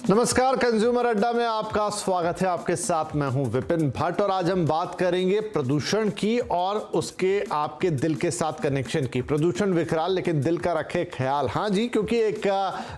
नमस्कार, कंज्यूमर अड्डा में आपका स्वागत है। आपके साथ मैं हूं विपिन भट्ट और आज हम बात करेंगे प्रदूषण की और उसके आपके दिल के साथ कनेक्शन की। प्रदूषण विकराल लेकिन दिल का रखे ख्याल। हाँ जी, क्योंकि एक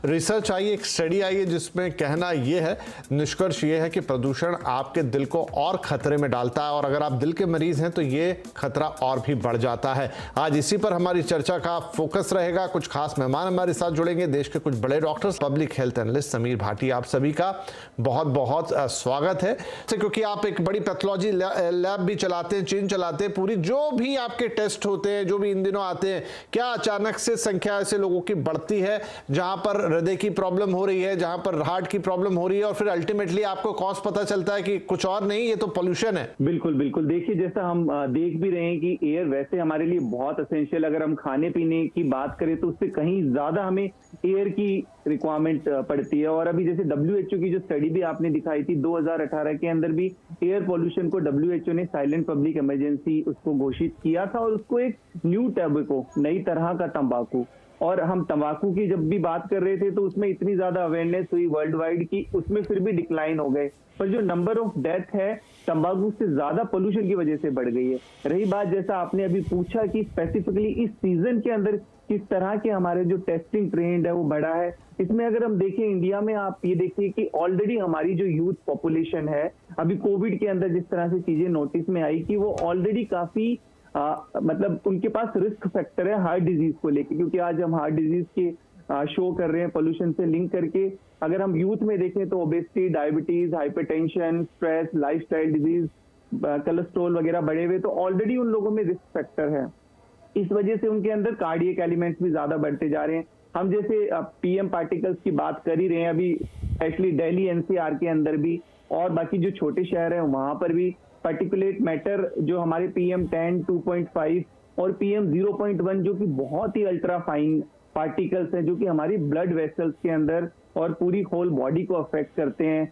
रिसर्च आई, एक स्टडी आई है जिसमें कहना यह है, निष्कर्ष ये है कि प्रदूषण आपके दिल को और खतरे में डालता है और अगर आप दिल के मरीज हैं तो ये खतरा और भी बढ़ जाता है। आज इसी पर हमारी चर्चा का फोकस रहेगा। कुछ खास मेहमान हमारे साथ जुड़ेंगे, देश के कुछ बड़े doctors, public health analyst Sameer Bhati. आप सभी का बहुत बहुत स्वागत है, क्योंकि आप एक बड़ी पैथोलॉजी लैब भी चलाते हैं, चेन चलाते हैं पूरी। जो भी आपके टेस्ट होते हैं, जो भी इन दिनों आते हैं, क्या अचानक से संख्या ऐसे लोगों की बढ़ती है जहां पर हृदय की प्रॉब्लम हो रही है, जहां पर हार्ट की प्रॉब्लम हो रही है और फिर अल्टीमेटली आपको कॉज पता चलता है कि कुछ और नहीं, ये तो पोल्यूशन है। बिल्कुल बिल्कुल। देखिए, जैसा हम देख भी रहे हैं कि एयर वैसे हमारे लिए बहुत एसेंशियल, अगर हम खाने पीने की बात करें तो उससे कहीं ज्यादा हमें एयर की रिक्वायरमेंट पड़ती है। और अभी जैसे WHO की जो स्टडी भी आपने दिखाई थी 2018 के अंदर भी एयर पोल्यूशन को WHO ने साइलेंट पब्लिक इमरजेंसी उसको घोषित किया था और उसको एक न्यू टैबको, नई तरह का तंबाकू। और हम तंबाकू की जब भी बात कर रहे थे तो उसमें इतनी ज्यादा अवेयरनेस हुई वर्ल्ड वाइड की, उसमें फिर भी डिक्लाइन हो गए। पर जो नंबर ऑफ डेथ है तंबाकू से ज्यादा पोल्यूशन की वजह से बढ़ गई है। रही बात, जैसा आपने अभी पूछा कि स्पेसिफिकली इस सीजन के अंदर किस तरह के हमारे जो टेस्टिंग ट्रेंड है वो बढ़ा है, इसमें अगर हम देखें इंडिया में, आप ये देखिए कि ऑलरेडी हमारी जो यूथ पॉपुलेशन है, अभी कोविड के अंदर जिस तरह से चीजें नोटिस में आई कि वो ऑलरेडी काफी मतलब उनके पास रिस्क फैक्टर है हार्ट डिजीज को लेकर, क्योंकि आज हम हार्ट डिजीज के शो कर रहे हैं पोल्यूशन से लिंक करके। अगर हम यूथ में देखें तो obesity, diabetes, hypertension, stress, lifestyle disease, cholesterol वगैरह बढ़े हुए, तो ऑलरेडी उन लोगों में रिस्क फैक्टर है। इस वजह से उनके अंदर कार्डियक एलिमेंट्स भी ज्यादा बढ़ते जा रहे हैं। हम जैसे PM पार्टिकल्स की बात कर ही रहे हैं, अभी एक्चुअली दिल्ली NCR के अंदर भी और बाकी जो छोटे शहर हैं वहां पर भी पार्टिकुलेट मैटर जो हमारे PM10, 2.5 और PM0.1 जो कि बहुत ही अल्ट्रा फाइन पार्टिकल्स हैं, जो कि हमारी ब्लड वेसल्स के अंदर और पूरी होल बॉडी को अफेक्ट करते हैं।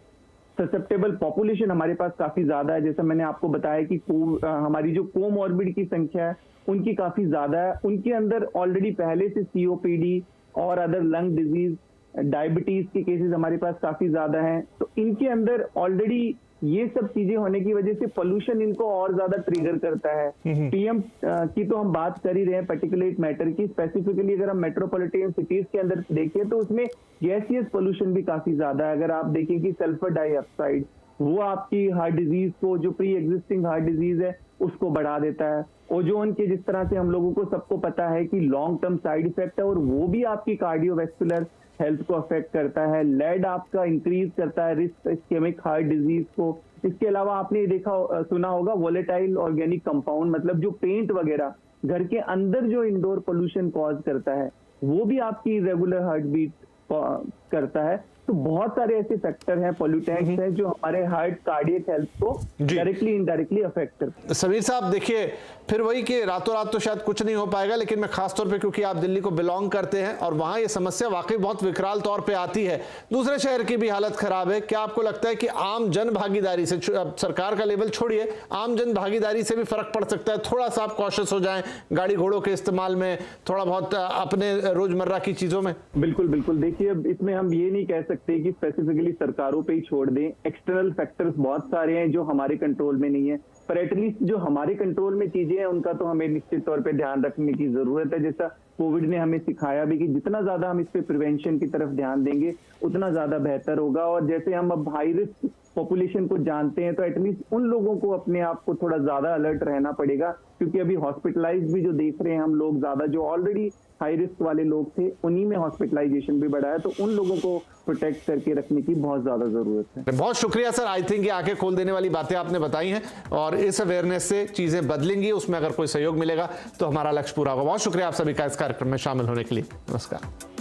ससेप्टेबल पॉपुलेशन हमारे पास काफी ज्यादा है, जैसा मैंने आपको बताया कि हमारी जो कोमॉर्बिड की संख्या है उनकी काफी ज्यादा है। उनके अंदर ऑलरेडी पहले से COPD और अदर लंग डिजीज, डायबिटीज के केसेस हमारे पास काफी ज्यादा हैं। तो इनके अंदर ऑलरेडी ये सब चीजें होने की वजह से पोल्यूशन इनको और ज्यादा ट्रिगर करता है। PM की तो हम बात कर ही रहे हैं, पर्टिकुलेट मैटर की। स्पेसिफिकली अगर हम मेट्रोपॉलिटन सिटीज के अंदर देखें तो उसमें गैसियस पोल्यूशन भी काफी ज्यादा है। अगर आप देखें कि सल्फर डाइऑक्साइड वो आपकी हार्ट डिजीज को, जो प्री एग्जिस्टिंग हार्ट डिजीज है, उसको बढ़ा देता है। ओजोन के जिस तरह से हम लोगों को सबको पता है कि लॉन्ग टर्म साइड इफेक्ट है और वो भी आपकी कार्डियोवैस्कुलर हेल्थ को अफेक्ट करता है। लेड आपका इंक्रीज करता है रिस्क इस्केमिक हार्ट डिजीज को। इसके अलावा आपने देखा सुना होगा वोलेटाइल ऑर्गेनिक कंपाउंड, मतलब जो पेंट वगैरह घर के अंदर जो इंडोर पोल्यूशन कॉज करता है वो भी आपकी रेगुलर हार्ट बीट करता है। तो बहुत सारे ऐसे फैक्टर हैं, पोल्यूटेंट्स हैं, जो हमारे हार्ट कार्डियक हेल्थ को डायरेक्टली इनडायरेक्टली अफेक्ट करते हैं। समीर साहब, देखिए फिर वही कि रातों रात तो शायद कुछ नहीं हो पाएगा, लेकिन मैं खास तौर पे क्योंकि आप दिल्ली को बिलोंग करते हैं और वहां ये समस्या वाकई बहुत विकराल तौर पे आती है। दूसरे शहर की भी हालत खराब है। क्या आपको लगता है कि आम जन भागीदारी से, सरकार का लेवल छोड़िए, आम जन भागीदारी से भी फर्क पड़ सकता है? थोड़ा सा आप कॉशियस हो जाएं गाड़ी घोड़ों के इस्तेमाल में, थोड़ा बहुत अपने रोजमर्रा की चीजों में। बिल्कुल बिल्कुल। देखिए, अब इसमें हम ये नहीं कह सकते कि स्पेसिफिकली सरकारों पे ही छोड़ दें। एक्सटर्नल फैक्टर्स बहुत सारे हैं जो हमारे कंट्रोल में नहीं है, पर एटलीस्ट जो हमारे कंट्रोल में चीजें हैं उनका तो हमें निश्चित तौर पे ध्यान रखने की जरूरत है। जैसा कोविड ने हमें सिखाया भी कि जितना ज्यादा हम इस पे प्रिवेंशन की तरफ ध्यान देंगे उतना ज्यादा बेहतर होगा। और जैसे हम अब हाई रिस्क पॉपुलेशन को जानते हैं तो एटलीस्ट उन लोगों को अपने आप को थोड़ा ज्यादा अलर्ट रहना पड़ेगा, क्योंकि अभी हॉस्पिटलाइज भी जो देख रहे हैं हम लोग ज्यादा, जो ऑलरेडी हाई रिस्क वाले लोग थे उन्हीं में हॉस्पिटलाइजेशन भी बढ़ा है। तो उन लोगों को प्रोटेक्ट करके रखने की बहुत ज्यादा जरूरत है। बहुत शुक्रिया सर, आई थिंक ये आंखें खोल देने वाली बातें आपने बताई हैं और इस अवेयरनेस से चीजें बदलेंगी। उसमें अगर कोई सहयोग मिलेगा तो हमारा लक्ष्य पूरा होगा। बहुत शुक्रिया आप सभी का इस कार्यक्रम में शामिल होने के लिए। नमस्कार।